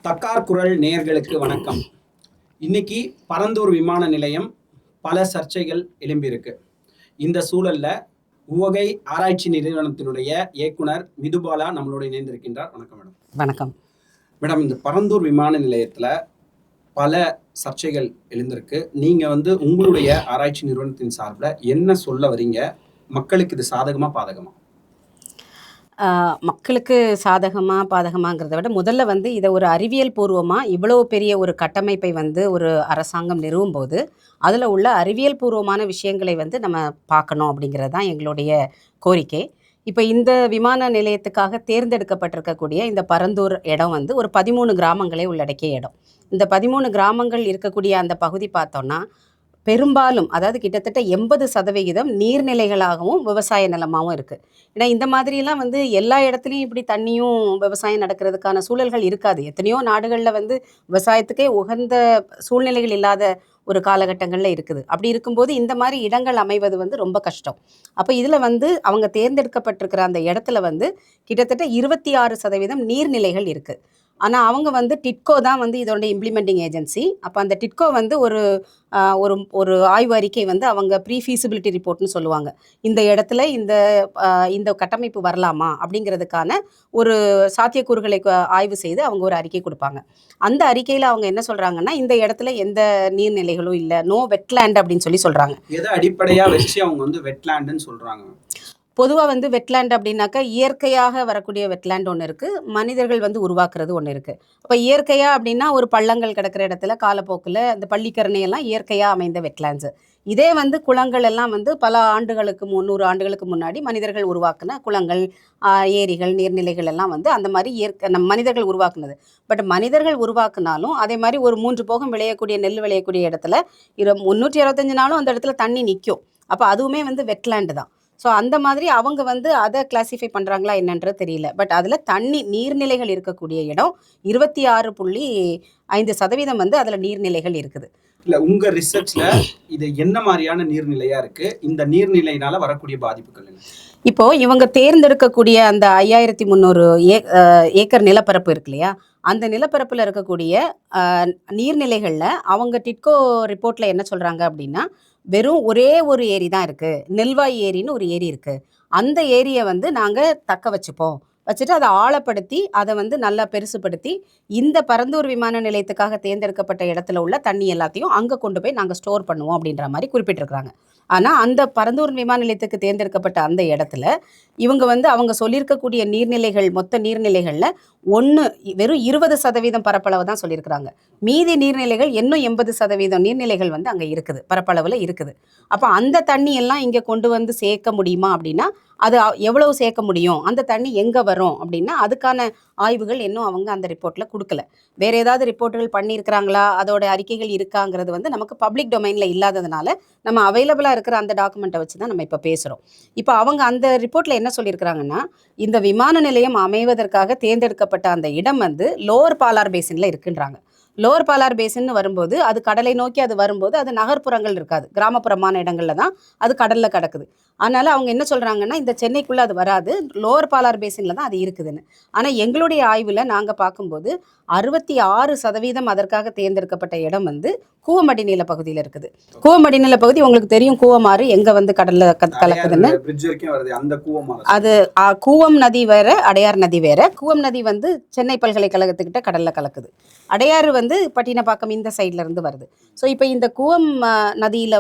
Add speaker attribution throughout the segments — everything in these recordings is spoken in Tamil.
Speaker 1: தக்கார் குரல் நேயர்களுக்கு வணக்கம். இன்னைக்கு பரந்தூர் விமான நிலையம் பல சர்ச்சைகள் எழும்பியிருக்கு. இந்த சூழல்ல உவகை ஆராய்ச்சி நிறுவனத்தினுடைய இயக்குனர் மிதுபாலா நம்மளோட இணைந்திருக்கின்றார். வணக்கம் மேடம்.
Speaker 2: வணக்கம்
Speaker 1: மேடம். இந்த பரந்தூர் விமான நிலையத்துல பல சர்ச்சைகள் எழுந்திருக்கு. நீங்க உங்களுடைய ஆராய்ச்சி நிறுவனத்தின் சார்பில் என்ன சொல்ல வரீங்க? மக்களுக்கு இது சாதகமா பாதகமா?
Speaker 2: மக்களுக்கு சாதகமாக பாதகமாங்கிறத விட முதல்ல இதை ஒரு அறிவியல் பூர்வமாக இவ்வளோ பெரிய ஒரு கட்டமைப்பை ஒரு அரசாங்கம் நிறுவும் போது அதில் உள்ள அறிவியல் பூர்வமான விஷயங்களை நம்ம பார்க்கணும் அப்படிங்கிறது தான் எங்களுடைய கோரிக்கை. இப்போ இந்த விமான நிலையத்துக்காக தேர்ந்தெடுக்கப்பட்டிருக்கக்கூடிய இந்த பரந்தூர் இடம் ஒரு 13 கிராமங்களை உள்ளடக்கிய இடம். இந்த 13 கிராமங்கள் இருக்கக்கூடிய அந்த பகுதி பார்த்தோன்னா பெரும்பாலும், அதாவது கிட்டத்தட்ட 80% நீர்நிலைகளாகவும் விவசாய நிலமாகவும் இருக்குது. ஏன்னா இந்த மாதிரிலாம் எல்லா இடத்துலையும் இப்படி தண்ணியும் விவசாயம் நடக்கிறதுக்கான சூழல்கள் இருக்காது. எத்தனையோ நாடுகளில் விவசாயத்துக்கே உகந்த சூழ்நிலைகள் இல்லாத ஒரு காலகட்டங்களில் இருக்குது. அப்படி இருக்கும்போது இந்த மாதிரி இடங்கள் அமைவது ரொம்ப கஷ்டம். அப்போ இதில் அவங்க தேர்ந்தெடுக்கப்பட்டிருக்கிற அந்த இடத்துல கிட்டத்தட்ட 26% நீர்நிலைகள் இருக்குது. ஆனால் அவங்க டிட்கோ தான் இதோட இம்ப்ளிமெண்டிங் ஏஜென்சி. அப்போ அந்த டிட்கோ ஒரு ஒரு ஒரு ஆய்வு அறிக்கை அவங்க ப்ரீ ஃபீசிபிலிட்டி ரிப்போர்ட்னு சொல்லுவாங்க. இந்த இடத்துல இந்த கட்டமைப்பு வரலாமா அப்படிங்கிறதுக்கான ஒரு சாத்தியக்கூறுகளை ஆய்வு செய்து அவங்க ஒரு அறிக்கை கொடுப்பாங்க. அந்த அறிக்கையில் அவங்க என்ன சொல்கிறாங்கன்னா, இந்த இடத்துல எந்த நீர்நிலைகளும் இல்லை, நோ வெட்லேண்ட் அப்படின்னு சொல்கிறாங்க.
Speaker 1: எதை அடிப்படையாக வச்சு அவங்க வெட்லேண்டுன்னு சொல்கிறாங்க?
Speaker 2: பொதுவாக வெட்லேண்ட் அப்படின்னாக்கா இயற்கையாக வரக்கூடிய வெட்லேண்ட் ஒன்று இருக்குது, மனிதர்கள் உருவாக்குறது ஒன்று இருக்குது. அப்போ இயற்கையாக அப்படின்னா ஒரு பள்ளங்கள் கிடக்கிற இடத்துல காலப்போக்கில் இந்த பள்ளிக்கரணையெல்லாம் இயற்கையாக அமைந்த வெட்லேண்ட்ஸு. இதே குளங்கள் எல்லாம் பல ஆண்டுகளுக்கு 100 ஆண்டுகளுக்கு முன்னாடி மனிதர்கள் உருவாக்குன குளங்கள், ஏரிகள், நீர்நிலைகள் எல்லாம் அந்த மாதிரி நம் மனிதர்கள் உருவாக்குனது. பட் மனிதர்கள் உருவாக்குனாலும் அதே மாதிரி ஒரு 3 போகம் விளையக்கூடிய நெல் விளையக்கூடிய இடத்துல 365 நாளும் அந்த இடத்துல தண்ணி நிற்கும். அப்போ அதுவுமே வெட்லேண்டு தான். ஸோ அந்த மாதிரி அவங்க அதை கிளாஸிஃபை பண்ணுறாங்களா என்னன்றது தெரியல. பட் அதில் நீர்நிலைகள் இருக்கக்கூடிய இடம் 26.5% அதில் நீர்நிலைகள் இருக்குது.
Speaker 1: இல்லை, உங்கள் ரிசர்ச்சில் இது என்ன மாதிரியான நீர்நிலையாக இருக்குது? இந்த நீர்நிலையினால் வரக்கூடிய பாதிப்புகள் என்ன?
Speaker 2: இப்போது இவங்க தேர்ந்தெடுக்கக்கூடிய அந்த 5300 ஏக்கர் நிலப்பரப்பு இருக்கு இல்லையா, அந்த நிலப்பரப்பில் இருக்கக்கூடிய நீர்நிலைகளில் அவங்க டிட்கோ ரிப்போர்ட்டில் என்ன சொல்கிறாங்க அப்படின்னா, வெறும் ஒரே ஒரு ஏரி தான் இருக்குது, நெல்வாய் ஏரின்னு ஒரு ஏரி இருக்குது. அந்த ஏரியை நாங்கள் தக்க வச்சுப்போம், வச்சுட்டு அதை ஆழப்படுத்தி அதை நல்லா பெருசுப்படுத்தி இந்த பரந்தூர் விமான நிலையத்துக்காக தேர்ந்தெடுக்கப்பட்ட இடத்துல உள்ள தண்ணி எல்லாத்தையும் அங்கே கொண்டு போய் நாங்கள் ஸ்டோர் பண்ணுவோம் அப்படின்ற மாதிரி குறிப்பிட்டிருக்கிறாங்க. ஆனால் அந்த பரந்தூர் விமான நிலையத்துக்கு தேர்ந்தெடுக்கப்பட்ட அந்த இடத்துல இவங்க அவங்க சொல்லியிருக்கக்கூடிய நீர்நிலைகள், மொத்த நீர்நிலைகளில் வெறும் 20% பரப்பளவு தான் சொல்லியிருக்கிறாங்க. மீதி நீர்நிலைகள் இன்னும் 80% நீர்நிலைகள் அங்கே இருக்குது, பரப்பளவில் இருக்குது. அப்போ அந்த தண்ணி எல்லாம் இங்கே கொண்டு சேர்க்க முடியுமா அப்படின்னா அது எவ்வளவு சேர்க்க முடியும், அந்த தண்ணி எங்கே வரும் அப்படின்னா அதுக்கான ஆய்வுகள் இன்னும் அவங்க அந்த ரிப்போர்ட்டில் கொடுக்கல. வேறு ஏதாவது ரிப்போர்ட்டுகள் பண்ணியிருக்கிறாங்களா, அதோட அறிக்கைகள் இருக்காங்கிறது நமக்கு பப்ளிக் டொமைனில் இல்லாததுனால நம்ம அவைலபிளாக இருக்கிற அந்த டாக்குமெண்ட்டை வச்சு தான் நம்ம இப்போ பேசுகிறோம். இப்போ அவங்க அந்த ரிப்போர்ட்டில் என்ன சொல்லியிருக்கிறாங்கன்னா, இந்த விமான நிலையம் அமைவதற்காக தேர்ந்தெடுக்கப்பட்ட அந்த இடம் லோவர் பாலார் பேசினில் இருக்குன்றாங்க. லோவர் பாலார் பேசின்னு வரும்போது அது கடலை நோக்கி அது வரும்போது அது நகர்ப்புறங்கள் இருக்காது, கிராமப்புறமான இடங்களில் தான் அது கடலில் கிடக்குது. அதனால் அவங்க என்ன சொல்கிறாங்கன்னா, இந்த சென்னைக்குள்ளே அது வராது, லோவர் பாலார் பேசினில் தான் அது இருக்குதுன்னு. ஆனால் எங்களுடைய ஆய்வில் நாங்கள் பார்க்கும்போது 66% அதற்காக தேர்ந்தெடுக்கப்பட்ட இடம் கூவமடி நீல பகுதியில் இருக்குது. கூவமடி நீல பகுதி உங்களுக்கு தெரியும், கூவமாறு எங்கே கடலில் கலக்குதுன்னு. அது கூவம் நதி வேற, அடையார் நதி வேற. கூவம் நதி சென்னை பல்கலைக்கழகத்துக்கிட்ட கடலில் கலக்குது. அடையாறு பட்டினப்பாக்கம் இந்த சைட்ல இருந்து வருது. ஸோ இப்போ இந்த கூவம் நதியில்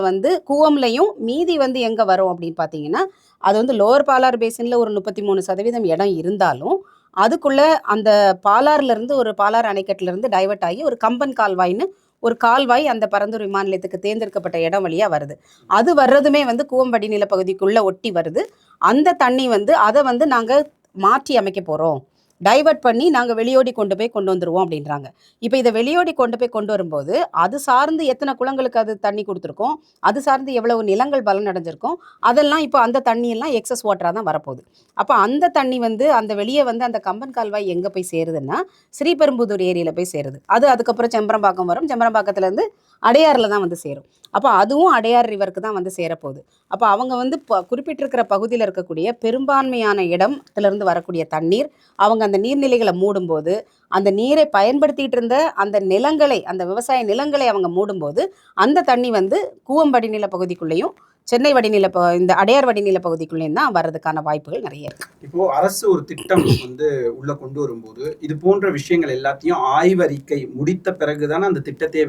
Speaker 2: கூவம்லையும் மீதி எங்கே வரும் அப்படின்னு பார்த்தீங்கன்னா, அது லோவர் பாலார் பேசினில் ஒரு 33% இடம் இருந்தாலும் அதுக்குள்ளே அந்த பாலார்லேருந்து ஒரு பாலார் அணைக்கட்டிலேருந்து டைவர்ட் ஆகி ஒரு கம்பன் கால்வாய்னு ஒரு கால்வாய் அந்த பரந்தூர் விமான நிலையத்துக்கு தேர்ந்தெடுக்கப்பட்ட இடம் வழியாக வருது. அது வர்றதுமே கூவம்படி நிலப்பகுதிக்குள்ளே ஒட்டி வருது. அந்த தண்ணி அதை நாங்கள் மாற்றி அமைக்க போகிறோம், டைவர்ட் பண்ணி நாங்கள் வெளியோடி கொண்டு வந்துடுவோம் அப்படின்றாங்க. இப்போ இதை வெளியோடி கொண்டு வரும்போது அது சார்ந்து எத்தனை குளங்களுக்கு அது தண்ணி கொடுத்துருக்கோம், அது சார்ந்து எவ்வளவு நிலங்கள் பலன் அடைஞ்சிருக்கும், அதெல்லாம் இப்போ அந்த தண்ணியெல்லாம் எக்ஸஸ் வாட்டராக தான் வரப்போகுது. அப்போ அந்த தண்ணி அந்த வெளியே அந்த கம்பன் கால்வாய் எங்கே போய் சேருதுன்னா ஸ்ரீபெரும்புதூர் ஏரியில் போய் சேருது. அது அதுக்கப்புறம் செம்பரம்பாக்கம் வரும், செம்பரம்பாக்கத்துலேருந்து அடையாறில் தான் சேரும். அப்போ அதுவும் அடையார் ரிவருக்கு தான் வந்து சேரப்போகுது. அப்போ அவங்க வந்து குறிப்பிட்டிருக்கிற பகுதியில் இருக்கக்கூடிய பெரும்பான்மையான இடத்துலேருந்து வரக்கூடிய தண்ணீர் அவங்க அந்த நீர்நிலைகளை மூடும்போது, அந்த நீரை பயன்படுத்திட்டு இருந்த அந்த நிலங்களை, அந்த விவசாய நிலங்களை அவங்க மூடும்போது, அந்த தண்ணி வந்து கூவம் வடிநில பகுதிக்குள்ளேயும் சென்னை வடிநில இந்த அடையார் வடிநில பகுதிக்குள்ளேயும் தான் வர்றதுக்கான வாய்ப்புகள் நிறைய இருக்கு.
Speaker 1: இப்போ அரசு ஒரு திட்டம் வந்து உள்ள கொண்டு வரும்போது இது போன்ற விஷயங்கள் எல்லாத்தையும் ஆய்வறிக்கை முடித்த பிறகுதானே அந்த திட்டத்தையே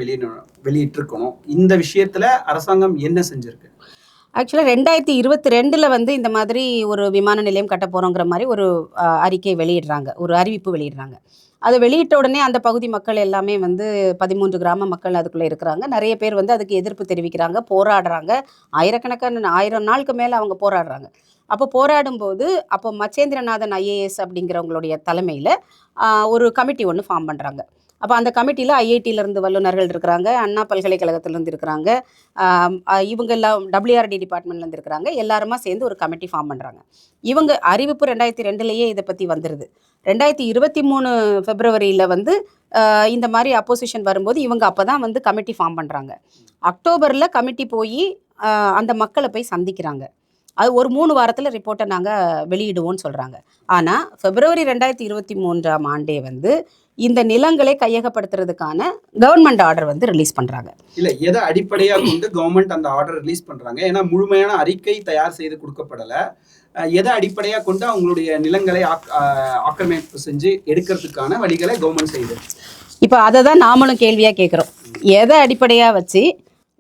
Speaker 1: வெளியிட்டிருக்கணும். இந்த விஷயத்துல அரசாங்கம் என்ன செஞ்சிருக்கு?
Speaker 2: ஆக்சுவலாக 2022 வந்து இந்த மாதிரி ஒரு விமான நிலையம் கட்ட போகிறோங்கிற மாதிரி ஒரு அறிக்கை வெளியிடுறாங்க, ஒரு அறிவிப்பு வெளியிடுறாங்க. அதை வெளியிட்ட உடனே அந்த பகுதி மக்கள் எல்லாமே வந்து 13 கிராம மக்கள் அதுக்குள்ளே இருக்கிறாங்க. நிறைய பேர் வந்து அதுக்கு எதிர்ப்பு தெரிவிக்கிறாங்க, போராடுறாங்க. ஆயிரக்கணக்கான 1000 நாளுக்கு மேலே அவங்க போராடுறாங்க. அப்போ போராடும்போது அப்போ மச்சேந்திரநாதன் ஐஏஎஸ் அப்படிங்கிறவங்களுடைய தலைமையில் ஒரு கமிட்டி ஒன்று ஃபார்ம் பண்ணுறாங்க. அப்போ அந்த கமிட்டியில் ஐஐடியிலேருந்து வல்லுநர்கள் இருக்கிறாங்க, அண்ணா பல்கலைக்கழகத்திலேருந்து இருக்கிறாங்க, இவங்க எல்லாம் WRD டிபார்ட்மெண்ட்லேருந்து இருக்கிறாங்க. எல்லாருமா சேர்ந்து ஒரு கமிட்டி ஃபார்ம் பண்ணுறாங்க. இவங்க அறிவிப்பு 2002 இதை பற்றி வந்துடுது. 2023 பிப்ரவரியில் வந்து இந்த மாதிரி அப்போசிஷன் வரும்போது இவங்க அப்போ தான் வந்து கமிட்டி ஃபார்ம் பண்ணுறாங்க. அக்டோபரில் கமிட்டி போய் அந்த மக்களை போய் சந்திக்கிறாங்க. அது ஒரு 3 வாரத்தில் ரிப்போர்ட்டை நாங்கள் வெளியிடுவோம்னு சொல்கிறாங்க. ஆனால் பிப்ரவரி 2023 ஆண்டே வந்து இந்த நிலங்களை கையகப்படுத்துறதுக்கான கவர்மெண்ட் ஆர்டர் வந்து ரிலீஸ் பண்ணுறாங்க.
Speaker 1: இல்லை, எதை அடிப்படையாக கொண்டு கவர்மெண்ட் அந்த ஆர்டர் ரிலீஸ் பண்ணுறாங்க? ஏன்னா முழுமையான அறிக்கை தயார் செய்து கொடுக்கப்படலை. எதை அடிப்படையாக கொண்டு அவங்களுடைய நிலங்களை ஆக்கிரமிப்பு செஞ்சு எடுக்கிறதுக்கான வழிகளை கவர்மெண்ட் செய்யுது?
Speaker 2: இப்போ அதை தான் நாமளும் கேள்வியாக கேட்குறோம். எதை அடிப்படையாக வச்சு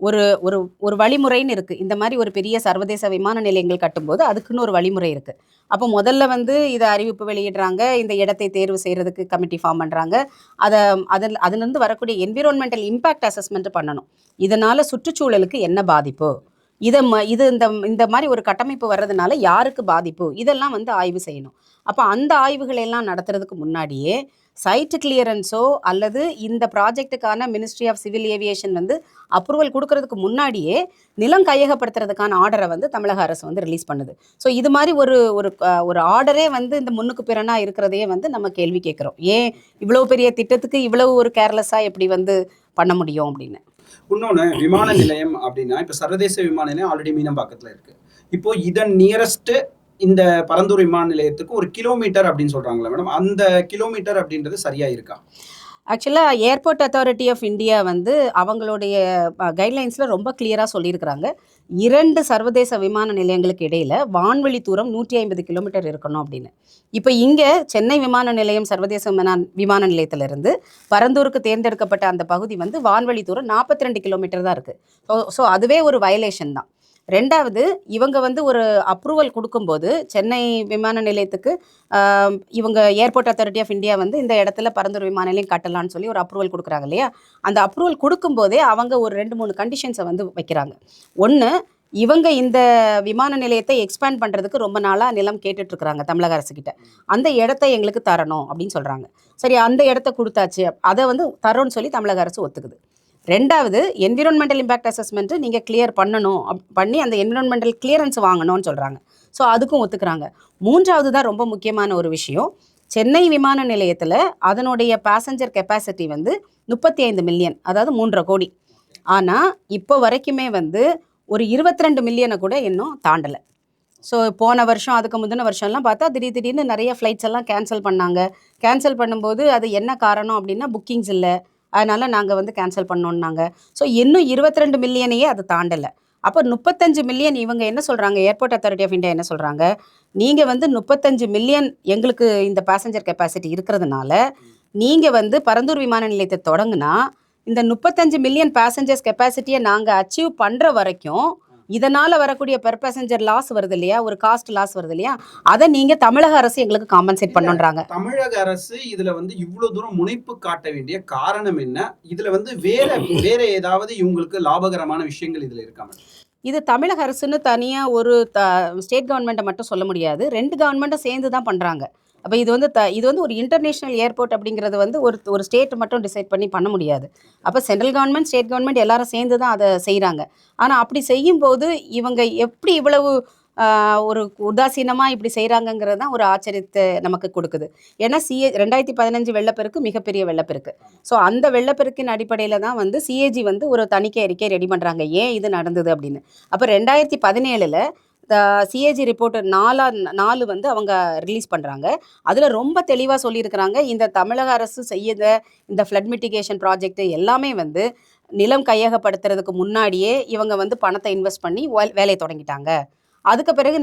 Speaker 2: ஒரு ஒரு ஒரு வழிமுறைன்னு இருக்குது. இந்த மாதிரி ஒரு பெரிய சர்வதேச விமான நிலையங்கள் கட்டும்போது அதுக்குன்னு ஒரு வழிமுறை இருக்குது. அப்போ முதல்ல வந்து இதை அறிவிப்பு வெளியிடுறாங்க, இந்த இடத்தை தேர்வு செய்கிறதுக்கு கமிட்டி ஃபார்ம் பண்ணுறாங்க. அதுலேருந்து வரக்கூடிய என்விரான்மெண்டல் இம்பேக்ட் அசஸ்மெண்ட் பண்ணணும். இதனால் சுற்றுச்சூழலுக்கு என்ன பாதிப்பு, இது இந்த மாதிரி ஒரு கட்டமைப்பு வர்றதுனால யாருக்கு பாதிப்பு, இதெல்லாம் வந்து ஆய்வு செய்யணும். அப்போ அந்த ஆய்வுகள் எல்லாம் நடத்துறதுக்கு முன்னாடியே சைட்டு கிளியரன்ஸோ அல்லது இந்த ப்ராஜெக்ட்டுக்கான மினிஸ்ட்ரி ஆஃப் சிவில் ஏவியேஷன் வந்து அப்ரூவல் கொடுக்கறதுக்கு முன்னாடியே நிலம் கையகப்படுத்துறதுக்கான ஆர்டரை வந்து தமிழக அரசு வந்து ரிலீஸ் பண்ணுது. ஸோ இது மாதிரி ஒரு ஆர்டரே வந்து இந்த முன்னுக்கு பிறனா இருக்கிறதையே வந்து நம்ம கேள்வி கேட்குறோம். ஏன் இவ்வளோ பெரிய திட்டத்துக்கு இவ்வளவு ஒரு கேர்லெஸ்ஸாக எப்படி வந்து பண்ண முடியும் அப்படின்னு.
Speaker 1: இன்னொன்று, விமான நிலையம் அப்படின்னா இப்போ சர்வதேச விமான நிலையம் ஆல்ரெடி மீனம்பாக்கத்தில் இருக்குது. இப்போ இதன் நியரஸ்ட் இந்த பரந்தூர் விமான நிலையத்துக்கு 1 கிலோமீட்டர் அப்படின்னு சொல்கிறாங்களா மேடம்? அந்த கிலோமீட்டர் அப்படின்றது சரியாக இருக்கா?
Speaker 2: ஆக்சுவலாக ஏர்போர்ட் அத்தாரிட்டி ஆஃப் இந்தியா வந்து அவங்களுடைய கைட்லைன்ஸில் ரொம்ப கிளியராக சொல்லியிருக்கிறாங்க. 2 சர்வதேச விமான நிலையங்களுக்கு இடையில் வான்வழி தூரம் 150 கிலோமீட்டர் இருக்கணும் அப்படின்னு. இப்போ இங்கே சென்னை விமான நிலையம் சர்வதேச விமான நிலையத்திலிருந்து பரந்தூருக்கு தேர்ந்தெடுக்கப்பட்ட அந்த பகுதி வந்து வான்வழி தூரம் 42 கிலோமீட்டர் தான் இருக்குது. ஸோ அதுவே ஒரு வயலேஷன் தான். ரெண்டாவது, இவங்க வந்து ஒரு அப்ரூவல் கொடுக்கும்போது சென்னை விமான நிலையத்துக்கு இவங்க ஏர்போர்ட் அத்தாரிட்டி ஆஃப் இந்தியா வந்து இந்த இடத்துல பரந்தூர் விமான நிலையம் கட்டலான்னு சொல்லி ஒரு அப்ரூவல் கொடுக்குறாங்க இல்லையா? அந்த அப்ரூவல் கொடுக்கும்போதே அவங்க ஒரு 2-3 கண்டிஷன்ஸை வந்து வைக்கிறாங்க. ஒன்று, இவங்க இந்த விமான நிலையத்தை எக்ஸ்பேண்ட் பண்ணுறதுக்கு ரொம்ப நாளாக நிலம் கேட்டுட்ருக்குறாங்க தமிழக அரசுக்கிட்ட. அந்த இடத்த எங்களுக்கு தரணும் அப்படின்னு சொல்கிறாங்க. சரி, அந்த இடத்த கொடுத்தாச்சு, அதை வந்து தரோன்னு சொல்லி தமிழக அரசு ஒத்துக்குது. ரெண்டாவது, என்விரான்மெண்டல் இம்பேக்ட் அசஸ்மெண்ட்டு நீங்கள் கிளியர் பண்ணணும், பண்ணி அந்த என்விரான்மெண்டல் கிளியரன்ஸ் வாங்கணும்னு சொல்கிறாங்க. ஸோ அதுக்கும் ஒத்துக்கிறாங்க. மூன்றாவது தான் ரொம்ப முக்கியமான ஒரு விஷயம். சென்னை விமான நிலையத்தில் அதனுடைய பேசஞ்சர் கெப்பாசிட்டி வந்து 35 மில்லியன், அதாவது 3.5 கோடி. ஆனால் இப்போ வரைக்குமே வந்து ஒரு 22 மில்லியனை கூட இன்னும் தாண்டலை. ஸோ போன வருஷம் அதுக்கு முந்தின வருஷம்லாம் பார்த்தா திடீர்னு நிறைய ஃப்ளைட்ஸ் எல்லாம் கேன்சல் பண்ணாங்க. கேன்சல் பண்ணும்போது அது என்ன காரணம் அப்படின்னா புக்கிங்ஸ் இல்லை, அதனால் நாங்கள் வந்து கேன்சல் பண்ணோன்னாங்க. ஸோ இன்னும் 22 மில்லியனையே அது தாண்டலை. அப்போ 35 மில்லியன் இவங்க என்ன சொல்கிறாங்க, ஏர்போர்ட் அத்தாரிட்டி ஆஃப் இந்தியா என்ன சொல்கிறாங்க, நீங்கள் வந்து 35 மில்லியன் எங்களுக்கு இந்த பேசஞ்சர் கெப்பாசிட்டி இருக்கிறதுனால நீங்கள் வந்து பரந்தூர் விமான நிலையத்தை தொடங்குனா இந்த 35 மில்லியன் பேசஞ்சர்ஸ் கெப்பாசிட்டியை நாங்கள் அச்சீவ் பண்ணுற வரைக்கும் இதனால் வரக்கூடிய பெர் பேசஞ்சர் லாஸ் வருது இல்லையா, ஒரு காஸ்ட் லாஸ் வருது இல்லையா, அதை நீங்கள் தமிழக அரசு எங்களுக்கு காம்பன்சேட் பண்ணுன்றாங்க.
Speaker 1: தமிழக அரசு இதில் வந்து இவ்வளோ தூரம் முனைப்பு காட்ட வேண்டிய காரணம் என்ன? இதில் வந்து வேற ஏதாவது இவங்களுக்கு லாபகரமான விஷயங்கள் இதில் இருக்காம?
Speaker 2: இது தமிழக அரசுன்னு தனியாக ஒரு ஸ்டேட் கவர்மெண்ட்டை மட்டும் சொல்ல முடியாது. 2 கவர்மெண்ட்டும் சேர்ந்து தான் பண்ணுறாங்க. அப்போ இது வந்து ஒரு இன்டர்நேஷ்னல் ஏர்போர்ட் அப்படிங்கிறது வந்து ஒரு ஸ்டேட் மட்டும் டிசைட் பண்ணி பண்ண முடியாது. அப்போ சென்ட்ரல் கவர்மெண்ட், ஸ்டேட் கவர்மெண்ட் எல்லாரும் சேர்ந்து தான் அதை செய்கிறாங்க. ஆனால் அப்படி செய்யும்போது இவங்க எப்படி இவ்வளவு ஒரு உதாசீனமாக இப்படி செய்கிறாங்கங்கிறது தான் ஒரு ஆச்சரியத்தை நமக்கு கொடுக்குது. ஏன்னா 2015 வெள்ளப்பெருக்கு மிகப்பெரிய வெள்ளப்பெருக்கு. ஸோ அந்த வெள்ளப்பெருக்கின் அடிப்படையில் தான் வந்து சிஏஜி வந்து ஒரு தணிக்கை அறிக்கை ரெடி பண்ணுறாங்க, ஏன் இது நடந்தது அப்படின்னு. அப்போ 2017 சிஏஜி ரிப்போர்ட் 4 வந்து அவங்க ரிலீஸ் பண்ணுறாங்க. அதில் ரொம்ப தெளிவாக சொல்லியிருக்கிறாங்க, இந்த தமிழக அரசு செய்யுத இந்த ஃப்ளட் மிட்டிகேஷன் ப்ராஜெக்ட் எல்லாமே வந்து நிலம் கையகப்படுத்துறதுக்கு முன்னாடியே இவங்க வந்து பணத்தை இன்வெஸ்ட் பண்ணி வேலையை தொடங்கிட்டாங்க. அதுக்கு பிறகு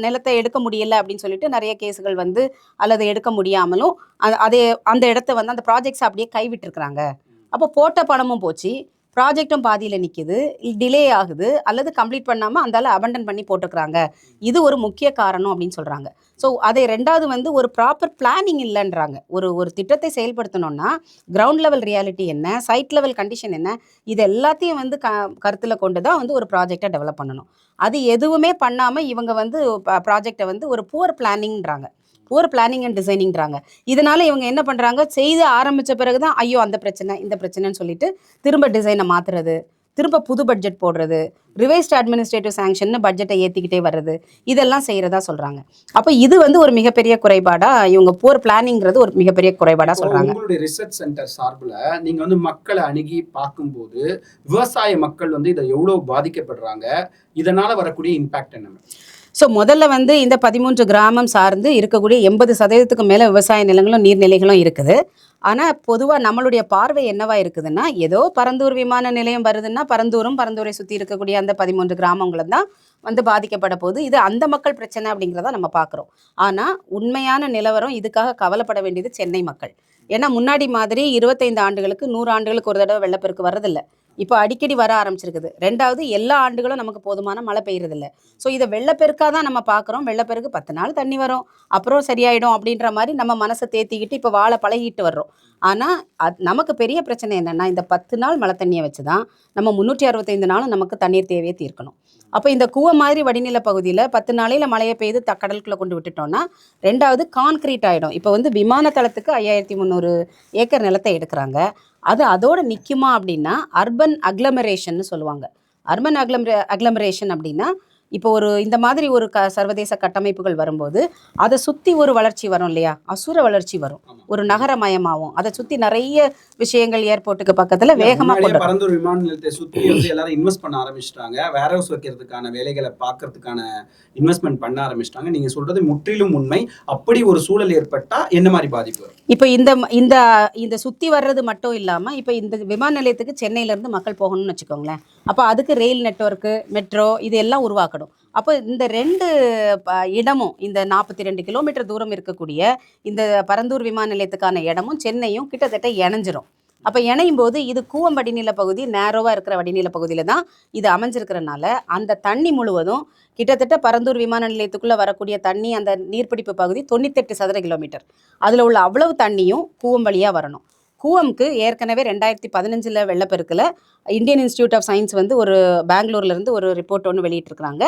Speaker 2: நிலத்தை எடுக்க முடியல அப்படின்னு சொல்லிட்டு நிறைய கேஸுகள் வந்து, அல்லது எடுக்க முடியாமலும் அதே அந்த இடத்த வந்து அந்த ப்ராஜெக்ட்ஸ் அப்படியே கைவிட்டுருக்குறாங்க. அப்போ போட்ட பணமும் போச்சு, ப்ராஜெக்டும் பாதியில் நிற்கிது, டிலே ஆகுது, அல்லது கம்ப்ளீட் பண்ணாமல் அந்தால அபண்டன் பண்ணி போட்டுக்கிறாங்க. இது ஒரு முக்கிய காரணம் அப்படின்னு சொல்கிறாங்க. ஸோ அதை 2வது வந்து ஒரு ப்ராப்பர் பிளானிங் இல்லைன்றாங்க. ஒரு திட்டத்தை செயல்படுத்தணும்னா கிரவுண்ட் லெவல் ரியாலிட்டி என்ன, சைட் லெவல் கண்டிஷன் என்ன, இது எல்லாத்தையும் வந்து கருத்தில் கொண்டு தான் வந்து ஒரு ப்ராஜெக்டை டெவலப் பண்ணணும். அது எதுவுமே பண்ணாமல் இவங்க வந்து ப்ராஜெக்டை வந்து ஒரு புவர் பிளானிங்கிறாங்க, புவர் பிளானிங் அண்ட் டிசைனிங்கிறாங்க. இதனால இவங்க என்ன பண்ணுறாங்க, செய்து ஆரம்பித்த பிறகு தான் ஐயோ அந்த பிரச்சனை இந்த பிரச்சனைன்னு சொல்லிட்டு திரும்ப டிசைனை மாற்றுறது, திரும்ப புது பட்ஜெட் போடுறது, ரிவைஸ்ட் அட்மினிஸ்ட்ரேட்டிவ் சாங்ஷன்னு பட்ஜெட்டை ஏற்றிக்கிட்டே வர்றது, இதெல்லாம் செய்கிறதா சொல்கிறாங்க. அப்போ இது வந்து ஒரு மிகப்பெரிய குறைபாடாக, இவங்க புவர் பிளானிங்கிறது ஒரு மிகப்பெரிய குறைபாடாக சொல்கிறாங்க.
Speaker 1: உங்களுடைய ரிசர்ச் சென்டர் சார்பில் நீங்கள் வந்து மக்களை அணுகி பார்க்கும்போது விவசாய மக்கள் வந்து இதை எவ்வளோ பாதிக்கப்படுறாங்க, இதனால் வரக்கூடிய இம்பேக்ட் என்ன?
Speaker 2: ஸோ முதல்ல வந்து இந்த 13 கிராமம் சார்ந்து இருக்கக்கூடிய 80% மேலே விவசாய நிலங்களும் நீர்நிலைகளும் இருக்குது. ஆனால் பொதுவாக நம்மளுடைய பார்வை என்னவா இருக்குதுன்னா, ஏதோ பரந்தூர் விமான நிலையம் வருதுன்னா பரந்தூரை சுற்றி இருக்கக்கூடிய அந்த 13 கிராமங்களும் தான் வந்து பாதிக்கப்பட போகுது. இது அந்த மக்கள் பிரச்சனை அப்படிங்கிறத நம்ம பார்க்குறோம். ஆனால் உண்மையான நிலவரம், இதுக்காக கவலைப்பட வேண்டியது சென்னை மக்கள். ஏன்னா முன்னாடி மாதிரி 25 ஆண்டுகளுக்கு 100 ஆண்டுகளுக்கு ஒரு தடவை வெள்ளப்பெருக்கு வரதில்லை. இப்போ அடிக்கடி வர ஆரம்பிச்சிருக்குது. 2வது எல்லா ஆண்டுகளும் நமக்கு போதுமான மழை பெய்யறதில்ல. ஸோ இதை வெள்ளப்பெருக்காக தான் நம்ம பார்க்குறோம். வெள்ளப்பெருக்கு 10 நாள் தண்ணி வரும், அப்புறம் சரியாயிடும் அப்படின்ற மாதிரி நம்ம மனசை தேத்திக்கிட்டு இப்போ வாழ பழகிட்டு வர்றோம். ஆனால் நமக்கு பெரிய பிரச்சனை என்னென்னா, இந்த 10 நாள் மழை தண்ணியை வச்சு தான் நம்ம 365 நாளும் நமக்கு தண்ணீர் தேவையை தீர்க்கணும். அப்போ இந்த கூவ மாதிரி வடிநில பகுதியில் 10 நாளையில் மழையை பெய்து கடலுக்குள்ளே கொண்டு விட்டுட்டோம்னா, 2வது கான்கிரீட் ஆகிடும். இப்போ வந்து விமான தளத்துக்கு 5300 ஏக்கர் நிலத்தை எடுக்கிறாங்க. அது அதோடு நிற்குமா அப்படின்னா, அர்பன் அக்ளமரேஷன்னு சொல்லுவாங்க. அர்பன் அக்ளமரேஷன் அப்படின்னா, இப்போ இந்த மாதிரி ஒரு சர்வதேச கட்டமைப்புகள் வரும்போது அதை சுற்றி ஒரு வளர்ச்சி வரும் இல்லையா, அசுர வளர்ச்சி வரும், ஒரு நகரமயமாகும். அதை சுற்றி நிறைய விஷயங்கள் ஏர்போர்ட்டுக்கு பக்கத்தில் வேகமாக
Speaker 1: பரந்தூர் விமான நிலையத்தை சுற்றி வந்து எல்லாரும் இன்வெஸ்ட் பண்ண ஆரம்பிச்சிட்டாங்க. வேர் ஹவுஸ் வைக்கிறதுக்கான வேலைகளை பார்க்கறதுக்கான இன்வெஸ்ட்மெண்ட் பண்ண ஆரம்பிச்சிட்டாங்க. நீங்கள் சொல்கிறது முற்றிலும் உண்மை. அப்படி ஒரு சூழல் ஏற்பட்டால் என்ன மாதிரி பாதிப்பு வரும்?
Speaker 2: இப்போ இந்த சுற்றி வர்றது மட்டும் இல்லாமல், இப்போ இந்த விமான நிலையத்துக்கு சென்னையிலேருந்து மக்கள் போகணும்னு வச்சுக்கோங்களேன். அப்போ அதுக்கு ரயில் நெட்வொர்க்கு, மெட்ரோ இது எல்லாம் உருவாக்கணும். அப்போ இந்த 2 இடமும், இந்த 42 கிலோமீட்டர் தூரம் இருக்கக்கூடிய இந்த பரந்தூர் விமான நிலையத்துக்கான இடமும் சென்னையும் கிட்டத்தட்ட இணைஞ்சிரும். அப்போ இணையும் போது இது கூவம் வடிநில பகுதி, நேரோவாக இருக்கிற வடிநில பகுதியில் தான் இது அமைஞ்சிருக்கிறனால அந்த தண்ணி முழுவதும் கிட்டத்தட்ட பரந்தூர் விமான நிலையத்துக்குள்ளே வரக்கூடிய தண்ணி, அந்த நீர்பிடிப்பு பகுதி 98 சதுர கிலோமீட்டர், அதில் உள்ள அவ்வளவு தண்ணியும் கூவம் வழியாக வரணும். கூவம்க்கு ஏற்கனவே 2015 வெள்ளப்பெருக்கில் இந்தியன் இன்ஸ்டியூட் ஆஃப் சயின்ஸ் வந்து ஒரு பெங்களூர்லேருந்து ஒரு ரிப்போர்ட் ஒன்று வெளியிட்டிருக்கிறாங்க.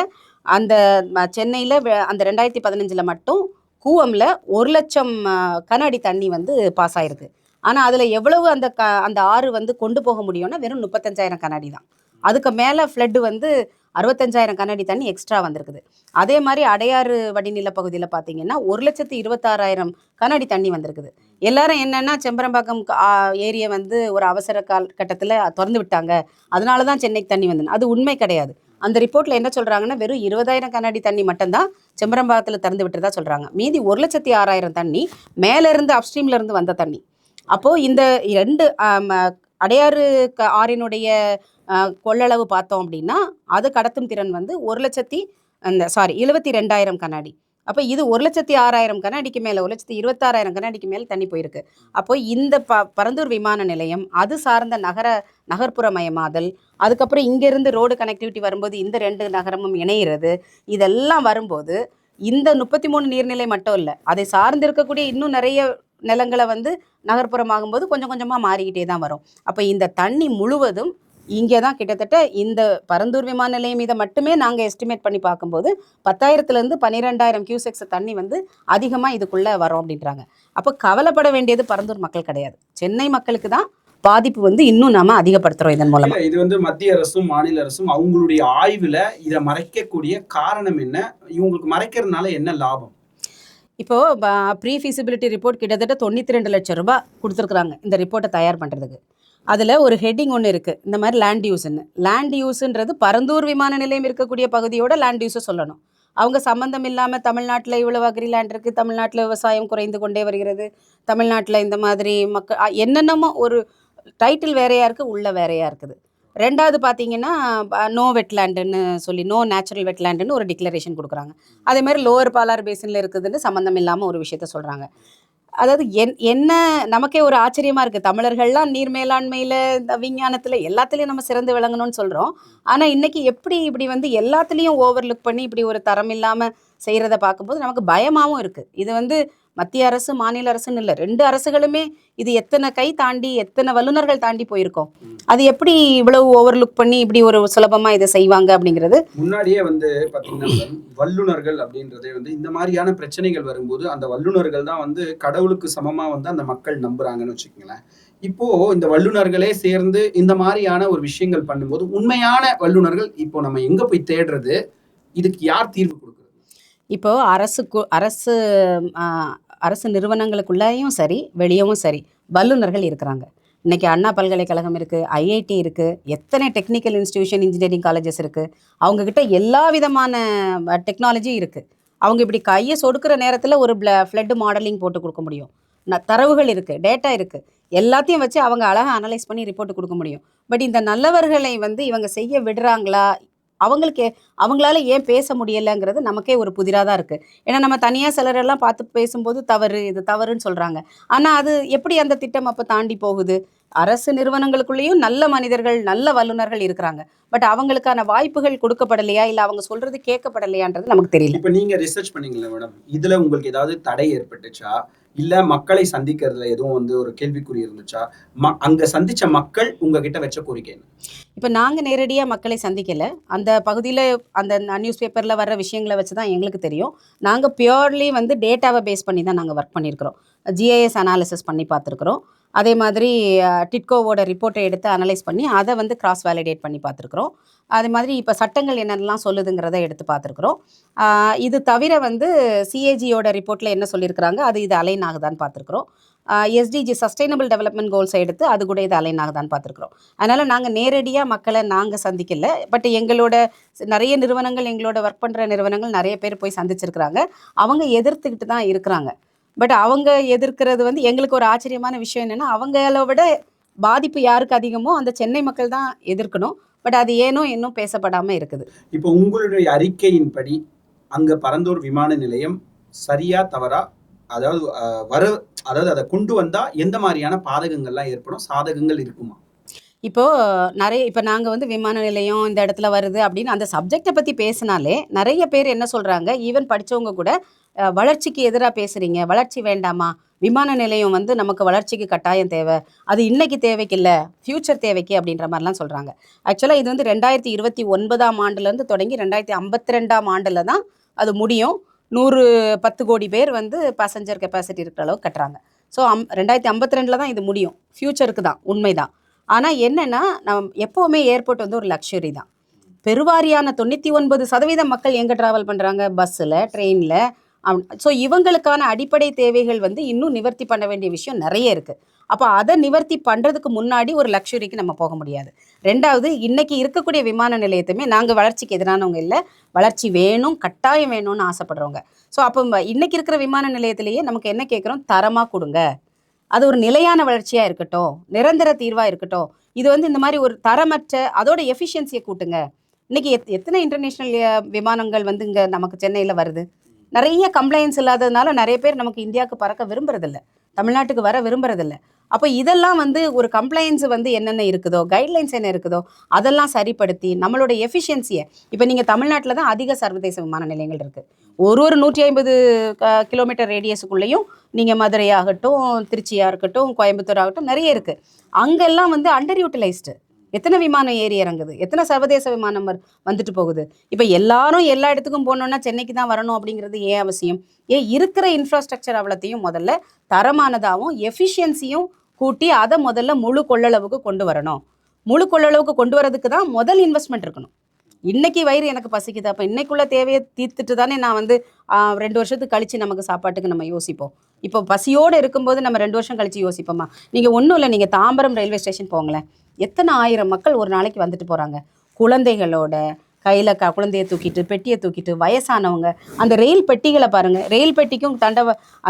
Speaker 2: அந்த சென்னையில் அந்த 2015 மட்டும் கூவமில் 1 லட்சம் கன அடி தண்ணி வந்து பாஸ் ஆகிருக்கு. ஆனால் அதில் எவ்வளவு அந்த ஆறு வந்து கொண்டு போக முடியும்னா வெறும் 35,000 கன அடி தான். அதுக்கு மேலே ஃப்ளட்டு வந்து 65,000 கன அடி தண்ணி எக்ஸ்ட்ரா வந்திருக்குது. அதே மாதிரி அடையாறு வடிநில பகுதியில் பார்த்தீங்கன்னா 1,26,000 கன அடி தண்ணி வந்திருக்குது. எல்லாரும் என்னென்னா, செம்பரம்பாக்கம் ஏரியை வந்து ஒரு அவசர கட்டத்தில் திறந்து விட்டாங்க, அதனால தான் சென்னைக்கு தண்ணி வந்தது. அது உண்மை கிடையாது. அந்த ரிப்போர்ட்டில் என்ன சொல்கிறாங்கன்னா, வெறும் 20,000 கன அடி தண்ணி மட்டும்தான் செம்பரம்பாக்கத்தில் திறந்து விட்டுறதா சொல்கிறாங்க. மீதி 1,06,000 தண்ணி மேலேருந்து அப்ஸ்ட்ரீம்லேருந்து வந்த தண்ணி. அப்போது இந்த 2 அடையாறு ஆறினுடைய கொள்ளளவு பார்த்தோம் அப்படின்னா, அது கடத்தும் திறன் வந்து 72,000 கன அடி. அப்போ இது 1,06,000 கன அடிக்கு மேலே, 1,26,000 கன அடிக்கு மேலே தண்ணி போயிருக்கு. அப்போ இந்த பரந்தூர் விமான நிலையம், அது சார்ந்த நகர்ப்புறமயமாதல், அதுக்கப்புறம் இங்கேருந்து ரோடு கனெக்டிவிட்டி வரும்போது இந்த 2 நகரமும் இணையிறது, இதெல்லாம் வரும்போது இந்த 33 நீர்நிலை மட்டும் இல்லை, அதை சார்ந்து இருக்கக்கூடிய இன்னும் நிறைய நிலங்களை வந்து நகர்ப்புறமாகும்போது கொஞ்சம் கொஞ்சமாக மாறிக்கிட்டே தான் வரும். அப்போ இந்த தண்ணி முழுவதும் இங்கே தான் கிட்டத்தட்ட இந்த பரந்தூர் விமான நிலையம் இதை மட்டுமே நாங்கள் எஸ்டிமேட் பண்ணி பார்க்கும்போது 10,000 12,000 கியூசெக்ஸ் தண்ணி வந்து அதிகமாக இதுக்குள்ளே வரும் அப்படின்றாங்க. அப்போ கவலைப்பட வேண்டியது பரந்தூர் மக்கள் கிடையாது, சென்னை மக்களுக்கு தான் பாதிப்பு வந்து இன்னும் நாம அதிகப்படுத்துறோம் இதன் மூலமா.
Speaker 1: இது வந்து மத்திய அரசும் மாநில அரசும் அவங்களுடைய ஆய்வுல இதை மறைக்கக்கூடிய காரணம் என்ன? இவங்களுக்கு மறைக்கிறதுனால என்ன லாபம்?
Speaker 2: இப்போ ப்ரீ ஃபீசிபிலிட்டி ரிப்போர்ட் கிட்டத்தட்ட 92 லட்சம் ரூபாய் கொடுத்துருக்குறாங்க இந்த ரிப்போர்ட்டை தயார் பண்ணுறதுக்கு. அதில் ஒரு ஹெட்டிங் ஒன்று இருக்குது, இந்த மாதிரி லேண்ட் யூஸ்ன்னு. லேண்ட் யூஸுன்றது பரந்தூர் விமான நிலையம் இருக்கக்கூடிய பகுதியோட லேண்ட் யூஸை சொல்லணும். அவங்க சம்மந்தம் இல்லாமல் தமிழ்நாட்டில் இவ்வளவு அக்ரி லேண்ட் இருக்குது, தமிழ்நாட்டில் விவசாயம் குறைந்து கொண்டே வருகிறது, தமிழ்நாட்டில் இந்த மாதிரி மக்கள் என்னென்னமோ ஒரு டைட்டில் வேறையாக இருக்குது, உள்ள வேறையாக இருக்குது. ரெண்டாவது பார்த்தீங்கன்னா நோ வெட்லேண்டுன்னு சொல்லி நோ நேச்சுரல் வெட்லேண்டுன்னு ஒரு டிக்ளரேஷன் கொடுக்குறாங்க. அதே மாதிரி லோவர் பாலார் பேசினில் இருக்குதுன்னு சம்மந்தம் இல்லாமல் ஒரு விஷயத்த சொல்கிறாங்க. அதாவது என்ன நமக்கே ஒரு ஆச்சரியமாக இருக்குது. தமிழர்கள்லாம் நீர் மேலாண்மையில், இந்த விஞ்ஞானத்தில் எல்லாத்துலேயும் நம்ம சிறந்து விளங்கணும்னு சொல்கிறோம். ஆனால் இன்றைக்கி எப்படி இப்படி வந்து எல்லாத்துலேயும் ஓவர்லுக் பண்ணி இப்படி ஒரு தரம் இல்லாமல் செய்கிறத பார்க்கும்போது நமக்கு பயமாகவும் இருக்குது. இது வந்து மத்திய அரசு மாநில அரசுன்னு இல்லை, 2 அரசுகளுமே இது எத்தனை கை தாண்டி எத்தனை வல்லுநர்கள் தாண்டி போயிருக்கோம். அது எப்படி இவ்வளவு ஓவர்லுக் பண்ணி இப்படி ஒரு சுலபமாக இதை செய்வாங்க அப்படிங்கிறது.
Speaker 1: முன்னாடியே வந்து பார்த்தீங்கன்னா வல்லுநர்கள் அப்படின்றதே வந்து இந்த மாதிரியான பிரச்சனைகள் வரும்போது அந்த வல்லுநர்கள் தான் வந்து கடவுளுக்கு சமமாக வந்து அந்த மக்கள் நம்புறாங்கன்னு வச்சுக்கோங்களேன். இப்போ இந்த வல்லுநர்களே சேர்ந்து இந்த மாதிரியான ஒரு விஷயங்கள் பண்ணும்போது உண்மையான வல்லுநர்கள் இப்போ நம்ம எங்க போய் தேடுறது? இதுக்கு யார் தீர்வு கொடுக்குறது?
Speaker 2: இப்போ அரசு நிறுவனங்களுக்குள்ளேயும் சரி வெளியவும் சரி வல்லுநர்கள் இருக்கிறாங்க. இன்றைக்கி அண்ணா பல்கலைக்கழகம் இருக்குது, ஐஐடி இருக்குது, எத்தனை டெக்னிக்கல் இன்ஸ்டிடியூஷன் இன்ஜினியரிங் காலேஜஸ் இருக்குது. அவங்கக்கிட்ட எல்லா விதமான டெக்னாலஜியும் இருக்குது. அவங்க இப்படி கையை சொடுக்கிற நேரத்தில் ஒரு ஃப்ளட் மாடலிங் போட்டு கொடுக்க முடியும். தரவுகள் இருக்குது, டேட்டா இருக்குது, எல்லாத்தையும் வச்சு அவங்க அழகாக அனலைஸ் பண்ணி ரிப்போர்ட் கொடுக்க முடியும். பட் இந்த நல்லவர்களை வந்து இவங்க செய்ய விடுறாங்களா, அவங்களால ஏன் பேச முடியலைங்கிறது நமக்கே ஒரு புதிராக தான் இருக்குது. ஏன்னா நம்ம தனியாக சிலரெல்லாம் பார்த்து பேசும்போது இது தவறுன்னு சொல்கிறாங்க. ஆனால் அது எப்படி அந்த திட்டம் அப்போ தாண்டி போகுது? அரசு நிறுவனங்களுக்குள்ளேயும் நல்ல மனிதர்கள், நல்ல வல்லுநர்கள் இருக்கிறாங்க. பட் அவங்களுக்கான வாய்ப்புகள் கொடுக்கப்படலையா, இல்லை அவங்க சொல்கிறது கேட்கப்படலையான்றது நமக்கு தெரியல.
Speaker 1: இப்போ நீங்கள் ரிசர்ச் பண்ணீங்களா மேடம், இதில் உங்களுக்கு ஏதாவது தடை ஏற்பட்டுச்சா, இல்லை மக்களை சந்திக்கிறதுல எதுவும் வந்து ஒரு கேள்விக்குறி இருந்துச்சா? அங்கே சந்தித்த மக்கள் உங்ககிட்ட வச்ச கோரிக்கை என்ன?
Speaker 2: இப்போ நாங்கள் நேரடியாக மக்களை சந்திக்கலை. அந்த பகுதியில் அந்த நியூஸ் பேப்பரில் வர்ற விஷயங்களை வச்சு தான் எங்களுக்கு தெரியும். நாங்கள் பியூர்லி வந்து டேட்டாவை பேஸ் பண்ணி தான் நாங்கள் ஒர்க் பண்ணியிருக்கிறோம். ஜிஐஎஸ் அனாலிசிஸ் பண்ணி பார்த்துருக்குறோம். அதே மாதிரி டிட்கோவோட ரிப்போர்ட்டை எடுத்து அனலைஸ் பண்ணி அதை வந்து கிராஸ் வேலிடேட் பண்ணி பார்த்துருக்குறோம். அதே மாதிரி இப்போ சட்டங்கள் என்னென்னலாம் சொல்லுதுங்கிறத எடுத்து பார்த்துருக்குறோம். இது தவிர வந்து சிஏஜியோட ரிப்போர்ட்டில் என்ன சொல்லியிருக்கிறாங்க, அது இது அலைன் ஆகுதான்னு பார்த்துருக்குறோம். எஸ்டிஜி சஸ்டைனபிள் டெவலப்மெண்ட் கோல்ஸை எடுத்து அது கூட இது அலைன் ஆகுதான்னு பார்த்துருக்குறோம். அதனால் நாங்கள் நேரடியாக மக்களை நாங்கள் சந்திக்கல. பட் எங்களோட நிறைய நிறுவனங்கள், எங்களோட ஒர்க் பண்ணுற நிறுவனங்கள் நிறைய பேர் போய் சந்திச்சிருக்கிறாங்க. அவங்க எதிர்த்துக்கிட்டு தான் இருக்கிறாங்க. பட் அவங்க எதிர்க்கிறது வந்து எங்களுக்கு ஒரு ஆச்சரியமான விஷயம் என்னென்னா, அவங்கள விட பாதிப்பு யாருக்கு அதிகமோ அந்த சென்னை மக்கள் தான் எதிர்க்கணும். பட் அது ஏனோ இன்னும் பேசப்படாமல் இருக்குது.
Speaker 1: இப்போ உங்களுடைய அறிக்கையின்படி அங்கே பரந்தூர் விமான நிலையம் சரியா தவறா, அதாவது அதை கொண்டு வந்தால் எந்த மாதிரியான பாதகங்கள்லாம் ஏற்படும், சாதகங்கள் இருக்குமா?
Speaker 2: இப்போ நாங்கள் வந்து விமான நிலையம் இந்த இடத்துல வருது அப்படின்னு அந்த சப்ஜெக்டை பற்றி பேசினாலே நிறைய பேர் என்ன சொல்கிறாங்க, ஈவன் படித்தவங்க கூட வளர்ச்சிக்கு எதிராக பேசுகிறீங்க, வளர்ச்சி வேண்டாமா, விமான நிலையம் வந்து நமக்கு வளர்ச்சிக்கு கட்டாயம் தேவை, அது இன்னைக்கு தேவைக்கு இல்லை, ஃப்யூச்சர் தேவைக்கு அப்படின்ற மாதிரிலாம் சொல்கிறாங்க. ஆக்சுவலாக இது வந்து 2029ஆம் ஆண்டுலேருந்து தொடங்கி 2052ஆம் ஆண்டில் தான் அது முடியும். 110 கோடி பேர் வந்து பேசஞ்சர் கெப்பாசிட்டி இருக்கிற அளவுக்கு கட்டுறாங்க. ஸோ 2052 தான் இது முடியும். ஃப்யூச்சருக்கு தான், உண்மைதான். ஆனால் என்னென்னா, எப்போவுமே ஏர்போர்ட் வந்து ஒரு லக்ஸுரி தான். பெருவாரியான 99% மக்கள் எங்கே ட்ராவல் பண்ணுறாங்க, பஸ்ஸில், ட்ரெயினில். ஸோ இவங்களுக்கான அடிப்படை தேவைகள் வந்து இன்னும் நிவர்த்தி பண்ண வேண்டிய விஷயம் நிறைய இருக்குது. அப்போ அதை நிவர்த்தி பண்ணுறதுக்கு முன்னாடி ஒரு லக்ஸுரிக்கு நம்ம போக முடியாது. ரெண்டாவது, இன்றைக்கி இருக்கக்கூடிய விமான நிலையத்தையுமே நாங்கள் வளர்ச்சிக்கு எதிரானவங்க இல்லை, வளர்ச்சி வேணும், கட்டாயம் வேணும்னு ஆசைப்படுறவங்க. ஸோ அப்போ இன்றைக்கி இருக்கிற விமான நிலையத்திலேயே நமக்கு என்ன கேட்குறோம், தரமாக கொடுங்க, அது ஒரு நிலையான வளர்ச்சியாக இருக்கட்டும், நிரந்தர தீர்வாக இருக்கட்டும். இது வந்து இந்த மாதிரி ஒரு தரமற்ற, அதோட எஃபிஷியன்சியை கூட்டுங்க. இன்றைக்கி எத்தனை இன்டர்நேஷ்னல் விமானங்கள் வந்து இங்கே நமக்கு சென்னையில் வருது. நிறைய கம்ப்ளைண்ட்ஸ் இல்லாததுனால நிறைய பேர் நமக்கு இந்தியாவுக்கு பறக்க விரும்புறதில்ல, தமிழ்நாட்டுக்கு வர விரும்புறதில்ல. அப்போ இதெல்லாம் வந்து ஒரு கம்ப்ளைண்ட்ஸ் வந்து என்னென்ன இருக்குதோ, கைட்லைன்ஸ் என்ன இருக்குதோ அதெல்லாம் சரிப்படுத்தி நம்மளோட எஃபிஷியன்சியை, இப்போ நீங்கள் தமிழ்நாட்டில் தான் அதிக சர்வதேச விமான நிலையங்கள் இருக்குது. ஒரு 150 கிலோமீட்டர் ரேடியஸுக்குள்ளேயும் நீங்கள் மதுரை ஆகட்டும், திருச்சியாக இருக்கட்டும், கோயம்புத்தூர் ஆகட்டும், நிறைய இருக்குது. அங்கெல்லாம் வந்து அண்டர் யூட்டிலைஸ்டு. எத்தனை விமானம் ஏறி இறங்குது, எத்தனை சர்வதேச விமானம் வந்துட்டு போகுது. இப்போ எல்லாரும் எல்லா இடத்துக்கும் போனோன்னா சென்னைக்கு தான் வரணும் அப்படிங்கிறது ஏன் அவசியம்? இருக்கிற இன்ஃப்ராஸ்ட்ரக்சர் அவ்வளோத்தையும் முதல்ல தரமானதாகவும் எஃபிஷியன்சியும் கூட்டி அதை முதல்ல முழு கொள்ளளவுக்கு கொண்டு வரணும். முழு கொள்ளளவுக்கு கொண்டு வரதுக்கு தான் முதல் இன்வெஸ்ட்மெண்ட் இருக்கணும். இன்னைக்கு வயிறு எனக்கு பசிக்குது, அப்போ இன்னைக்குள்ள தேவையை தீர்த்துட்டு தானே நான் வந்து 2 வருஷத்துக்கு கழிச்சு நமக்கு சாப்பாட்டுக்கு நம்ம யோசிப்போம். இப்போ பசியோடு இருக்கும்போது நம்ம 2 வருஷம் கழிச்சு யோசிப்போமா? நீங்கள் ஒன்றும் இல்லை, நீங்கள் தாம்பரம் ரயில்வே ஸ்டேஷன் போங்களேன், எத்தனை ஆயிரம் மக்கள் ஒரு நாளைக்கு வந்துட்டு போகிறாங்க குழந்தைகளோட. கையில் குழந்தைய தூக்கிட்டு, பெட்டியை தூக்கிட்டு, வயசானவங்க. அந்த ரயில் பெட்டிகளை பாருங்கள், ரயில் பெட்டிக்கும்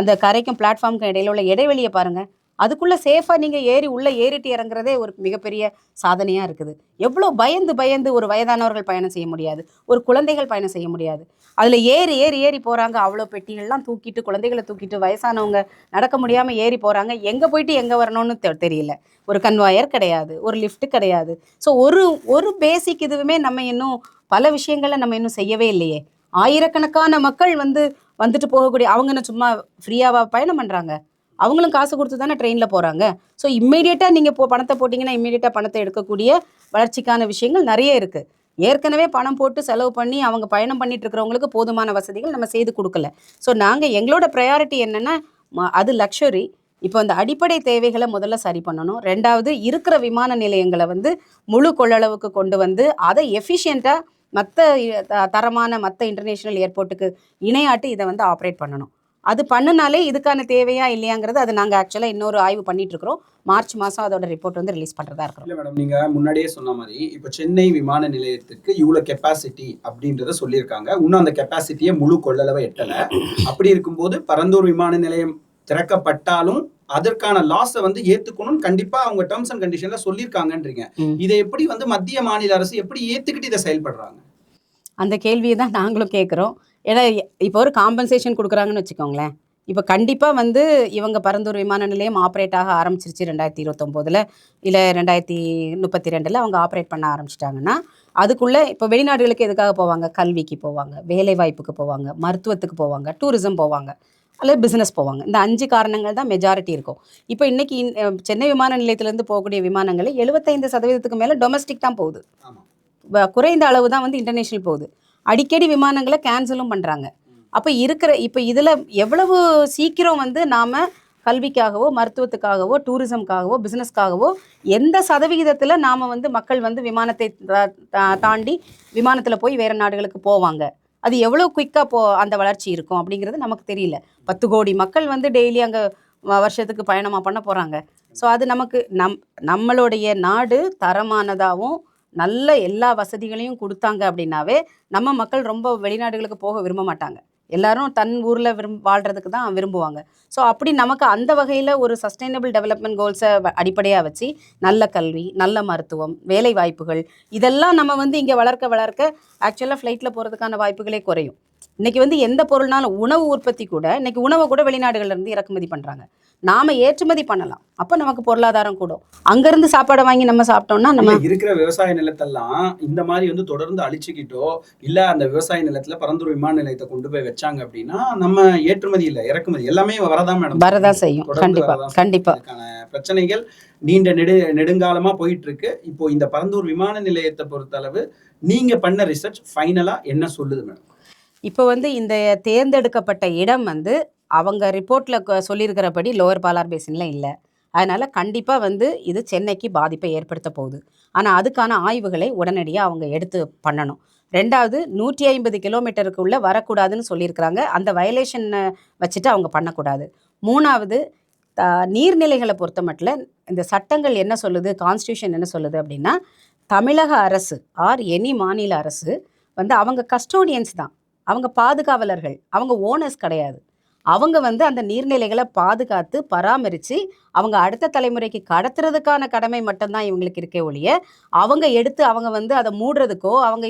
Speaker 2: அந்த கரைக்கும் பிளாட்ஃபார்முக்கும் இடையில உள்ள இடைவெளியை பாருங்கள். அதுக்குள்ளே சேஃபாக நீங்கள் உள்ளே ஏறிட்டு இறங்குறதே ஒரு மிகப்பெரிய சாதனையாக இருக்குது. எவ்வளோ பயந்து ஒரு வயதானவர்கள் பயணம் செய்ய முடியாது, ஒரு குழந்தைகள் பயணம் செய்ய முடியாது. அதில் ஏறி போகிறாங்க. அவ்வளோ பெட்டிகள்லாம் தூக்கிட்டு, குழந்தைகளை தூக்கிட்டு, வயசானவங்க நடக்க முடியாமல் ஏறி போகிறாங்க. எங்கே போயிட்டு எங்கே வரணும்னு தெரியல. ஒரு கன்வாயர் கிடையாது, ஒரு லிஃப்ட் கிடையாது. ஸோ ஒரு பேசிக் இதுவுமே நம்ம இன்னும் பல விஷயங்களை நம்ம இன்னும் செய்யவே இல்லையே. ஆயிரக்கணக்கான மக்கள் வந்துட்டு போகக்கூடிய அவங்க சும்மா ஃப்ரீயாவா பயணம் பண்ணுறாங்க? அவங்களும் காசு கொடுத்து தானே ட்ரெயினில் போகிறாங்க. ஸோ இம்மீடியட்டாக நீங்கள் பணத்தை போட்டிங்கன்னா இம்மீடியட்டாக பணத்தை எடுக்கக்கூடிய வளர்ச்சிக்கான விஷயங்கள் நிறைய இருக்குது. ஏற்கனவே பணம் போட்டு செலவு பண்ணி அவங்க பயணம் பண்ணிட்டு இருக்கிறவங்களுக்கு போதுமான வசதிகள் நம்ம செய்து கொடுக்கல. ஸோ நாங்கள் எங்களோட ப்ரையாரிட்டி என்னென்னா, அது லக்ஸுரி. இப்போ அந்த அடிப்படை தேவைகளை முதல்ல சரி பண்ணணும். 2வது இருக்கிற விமான நிலையங்களை முழு கொள்ளளவுக்கு கொண்டு அதை எஃபிஷியண்ட்டாக மற்ற தரமான மற்ற இன்டர்நேஷ்னல் ஏர்போர்ட்டுக்கு இணையாட்டு இதை ஆப்ரேட் பண்ணணும். அது பண்ணினாலே இதுக்கான தேவையா இல்லையாங்கிறது அது நாங்கள் ஆக்சுவலாக இன்னொரு ஆய்வு பண்ணிட்டு இருக்கிறோம். மார்ச் மாதம் அதோட ரிப்போர்ட் ரிலீஸ் பண்ணுறதா இருக்கிறோம்.
Speaker 1: இல்லை மேடம், நீங்கள் முன்னாடியே சொன்ன மாதிரி இப்போ சென்னை விமான நிலையத்துக்கு இவ்வளோ கெப்பாசிட்டி அப்படின்றத சொல்லியிருக்காங்க. இன்னும் அந்த கெப்பாசிட்டியை முழு கொள்ளளவை எட்டலை. அப்படி இருக்கும்போது பரந்தூர் விமான நிலையம் திறக்கப்பட்டாலும் அதற்கான லாஸை ஏத்துக்கணும்னு கண்டிப்பா அவங்க டேர்ம்ஸ் அண்ட் கண்டிஷன்ல சொல்லியிருக்காங்கன்றீங்க. இதை எப்படி மத்திய மாநில அரசு எப்படி ஏத்துக்கிட்டு இதை செயல்படுறாங்க?
Speaker 2: அந்த கேள்வியை தான் நாங்களும் கேட்குறோம். ஏன்னா இப்போ ஒரு காம்பன்சேஷன் கொடுக்குறாங்கன்னு வச்சுக்கோங்களேன். இப்போ கண்டிப்பாக இவங்க பரந்தூர் விமான நிலையம் ஆப்ரேட் ஆக ஆரம்பிச்சிருச்சு 2029 இல்லை 2032 அவங்க ஆப்ரேட் பண்ண ஆரம்பிச்சிட்டாங்கன்னா, அதுக்குள்ளே இப்போ வெளிநாடுகளுக்கு எதுக்காக போவாங்க? கல்விக்கு போவாங்க, வேலை வாய்ப்புக்கு போவாங்க, மருத்துவத்துக்கு போவாங்க, டூரிசம் போவாங்க, அல்லது பிஸ்னஸ் போவாங்க. இந்த 5 காரணங்கள் தான் மெஜாரிட்டி இருக்கும். இப்போ இன்றைக்கி சென்னை விமான நிலையத்திலேருந்து போகக்கூடிய விமானங்கள் 75% மேலே டொமஸ்டிக் தான் போகுது. குறைந்த அளவு தான் இன்டர்நேஷ்னல் போகுது. அடிக்கடி விமானங்களை கேன்சலும் பண்ணுறாங்க. அப்போ இப்போ இதில் எவ்வளவு சீக்கிரம் நாம் கல்விக்காகவோ, மருத்துவத்துக்காகவோ, டூரிசம்காகவோ, பிஸ்னஸ்க்காகவோ எந்த சதவிகிதத்தில் நாம் மக்கள் விமானத்தை தாண்டி விமானத்தில் போய் வேறு நாடுகளுக்கு போவாங்க, அது எவ்வளோ குயிக்காக அந்த வளர்ச்சி இருக்கும் அப்படிங்கிறது நமக்கு தெரியல. 10 கோடி மக்கள் டெய்லி அங்கே வருஷத்துக்கு பயணமாக பண்ண போகிறாங்க. ஸோ அது நமக்கு நம்மளுடைய நாடு தரமானதாகவும் நல்ல எல்லா வசதிகளையும் கொடுத்தாங்க அப்படின்னாவே நம்ம மக்கள் ரொம்ப வெளிநாடுகளுக்கு போக விரும்ப மாட்டாங்க. எல்லாரும் தன் ஊரில் வாழ்கிறதுக்கு தான் விரும்புவாங்க. ஸோ அப்படி நமக்கு அந்த வகையில் ஒரு சஸ்டைனபிள் டெவலப்மெண்ட் கோல்ஸை அடிப்படையாக வச்சு நல்ல கல்வி, நல்ல மருத்துவம், வேலை வாய்ப்புகள் இதெல்லாம் நம்ம இங்கே வளர்க்க ஆக்சுவலாக ஃப்ளைட்டில் போகிறதுக்கான வாய்ப்புகளே குறையும். இன்றைக்கி எந்த பொருள்னாலும் உணவு உற்பத்தி கூட இன்றைக்கி உணவை கூட வெளிநாடுகள்லேருந்து இறக்குமதி பண்ணுறாங்க. நாம் ஏற்றுமதி பண்ணலாம், அப்போ நமக்கு பொருளாதாரம் கூடும். அங்கேருந்து சாப்பாடை வாங்கி நம்ம சாப்பிட்டோம்னா நம்ம
Speaker 1: இருக்கிற விவசாய நிலத்தெல்லாம் இந்த மாதிரி தொடர்ந்து அழிச்சுக்கிட்டோ இல்லை அந்த விவசாய நிலத்தில் பரந்தூர் விமான நிலையத்தை கொண்டு போய் வச்சாங்க அப்படின்னா நம்ம ஏற்றுமதி இல்லை இறக்குமதி எல்லாமே வரதான் மேடம்,
Speaker 2: வரதான் செய்யும். கண்டிப்பாக
Speaker 1: பிரச்சனைகள் நீண்ட நெடுங்காலமாக போயிட்டு இருக்கு. இப்போ இந்த பரந்தூர் விமான நிலையத்தை பொறுத்தளவு நீங்க பண்ண ரிசர்ச் ஃபைனலா என்ன சொல்லுது மேடம்?
Speaker 2: இப்போ இந்த தேர்ந்தெடுக்கப்பட்ட இடம் அவங்க ரிப்போர்ட்டில் சொல்லியிருக்கிறபடி லோவர் பாலார் பேசினில் இல்லை. அதனால் கண்டிப்பாக இது சென்னைக்கு பாதிப்பை ஏற்படுத்த போகுது. ஆனால் அதுக்கான ஆய்வுகளை உடனடியாக அவங்க எடுத்து பண்ணணும். 2வது 150 கிலோமீட்டருக்குள்ளே வரக்கூடாதுன்னு சொல்லியிருக்கிறாங்க. அந்த வயலேஷனை வச்சுட்டு அவங்க பண்ணக்கூடாது. 3வது நீர்நிலைகளை பொறுத்த மட்டும் இந்த சட்டங்கள் என்ன சொல்லுது, கான்ஸ்டியூஷன் என்ன சொல்லுது அப்படின்னா, தமிழக அரசு ஆர் எனி மாநில அரசு அவங்க கஸ்டோடியன்ஸ் தான், அவங்க பாதுகாவலர்கள், அவங்க ஓனர்ஸ் கிடையாது. அவங்க அந்த நீர்நிலைகளை பாதுகாத்து பராமரித்து அவங்க அடுத்த தலைமுறைக்கு கடத்துறதுக்கான கடமை மட்டும்தான் இவங்களுக்கு இருக்கே ஒழிய அவங்க எடுத்து அவங்க அதை மூடுறதுக்கோ அவங்க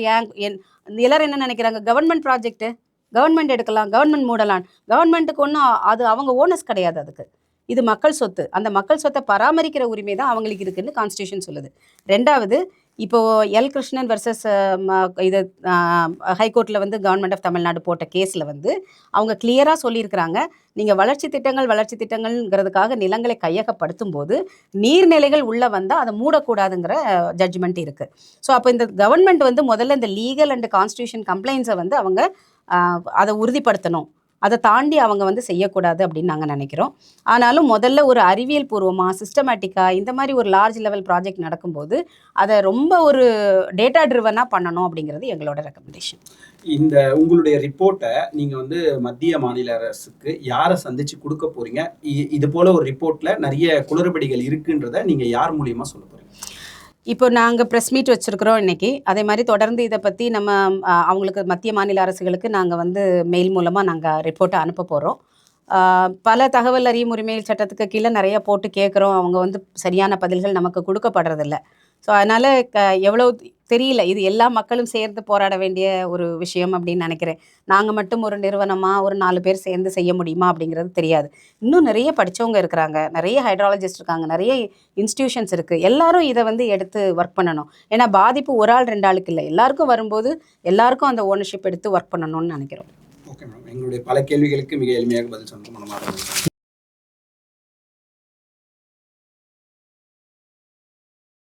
Speaker 2: எல்லாரும் என்ன நினைக்கிறாங்க, கவர்மெண்ட் ப்ராஜெக்ட்டு கவர்மெண்ட் எடுக்கலாம், கவர்மெண்ட் மூடலாம், கவர்மெண்ட்டுக்கு ஒன்றும் அது அவங்க ஓனர்ஸ் கிடையாது. அதுக்கு இது மக்கள் சொத்து. அந்த மக்கள் சொத்தை பராமரிக்கிற உரிமை தான் அவங்களுக்கு இருக்குன்னு கான்ஸ்டியூஷன் சொல்லுது. 2வது இப்போது எல் கிருஷ்ணன் வர்சஸ் இது ஹைகோர்ட்டில் கவர்மெண்ட் ஆஃப் தமிழ்நாடு போட்ட கேஸில் அவங்க கிளியராக சொல்லியிருக்கிறாங்க, நீங்கள் வளர்ச்சி திட்டங்கள்ங்கிறதுக்காக நிலங்களை கையகப்படுத்தும் போது நீர்நிலைகள் உள்ளே வந்தால் அதை மூடக்கூடாதுங்கிற ஜட்ஜ்மெண்ட் இருக்குது. ஸோ அப்போ இந்த கவர்மெண்ட் முதல்ல இந்த லீகல் அண்ட் கான்ஸ்டியூஷன் கம்ப்ளைண்ட்ஸை அவங்க அதை உறுதிப்படுத்தணும். அதை தாண்டி அவங்க வந்து செய்யக்கூடாது அப்படின்னு நாங்கள் நினைக்கிறோம். ஆனாலும் முதல்ல ஒரு அறிவியல் பூர்வமாக சிஸ்டமேட்டிக்காக இந்த மாதிரி ஒரு லார்ஜ் லெவல் ப்ராஜெக்ட் நடக்கும்போது அதை ரொம்ப ஒரு டேட்டா ட்ரிவனாக பண்ணணும் அப்படிங்கிறது எங்களோட ரெக்கமெண்டேஷன்.
Speaker 1: இந்த உங்களுடைய ரிப்போர்ட்டை நீங்கள் வந்து மத்திய மாநில அரசுக்கு யாரை சந்திச்சு கொடுக்க போறீங்க? இது போல ஒரு ரிப்போர்ட்ல நிறைய குளறுபடிகள் இருக்குன்றத நீங்கள் யார் மூலியமா சொல்ல போறீங்க?
Speaker 2: இப்போ நாங்கள் ப்ரெஸ் மீட் வச்சுருக்கிறோம் இன்றைக்கி. அதே மாதிரி தொடர்ந்து இதை பற்றி நம்ம அவங்களுக்கு மத்திய மாநில அரசுகளுக்கு நாங்கள் வந்து மெயில் மூலமாக நாங்கள் ரிப்போர்ட்டை அனுப்ப போகிறோம். பல தகவல் அறியும் உரிமை சட்டத்துக்கு கீழே நிறைய போட்டு கேட்குறோம். அவங்க வந்து சரியான பதில்கள் நமக்கு கொடுக்கப்படுறதில்ல. ஸோ அதனால் எவ்வளோ தெரியல, இது எல்லா மக்களும் சேர்ந்து போராட வேண்டிய ஒரு விஷயம் அப்படின்னு நினைக்கிறேன். நாங்கள் மட்டும் ஒரு நிறுவனமாக ஒரு 4 பேர் சேர்ந்து செய்ய முடியுமா அப்படிங்கிறது தெரியாது. இன்னும் நிறைய படித்தவங்க இருக்கிறாங்க, நிறைய ஹைட்ராலஜிஸ்ட் இருக்காங்க, நிறைய இன்ஸ்டிடியூஷன்ஸ் இருக்குது. எல்லாரும் இதை வந்து எடுத்து ஒர்க் பண்ணணும். ஏன்னா பாதிப்பு ஒரு ஆள் 2 ஆளுக்கு இல்லை, எல்லாருக்கும் வரும்போது எல்லாருக்கும் அந்த ஓனர்ஷிப் எடுத்து ஒர்க் பண்ணணும்னு நினைக்கிறோம்.
Speaker 1: ஓகே மேடம், எங்களுடைய பல கேள்விகளுக்கு மிக எளிமையாக பதில் சொன்னோம்.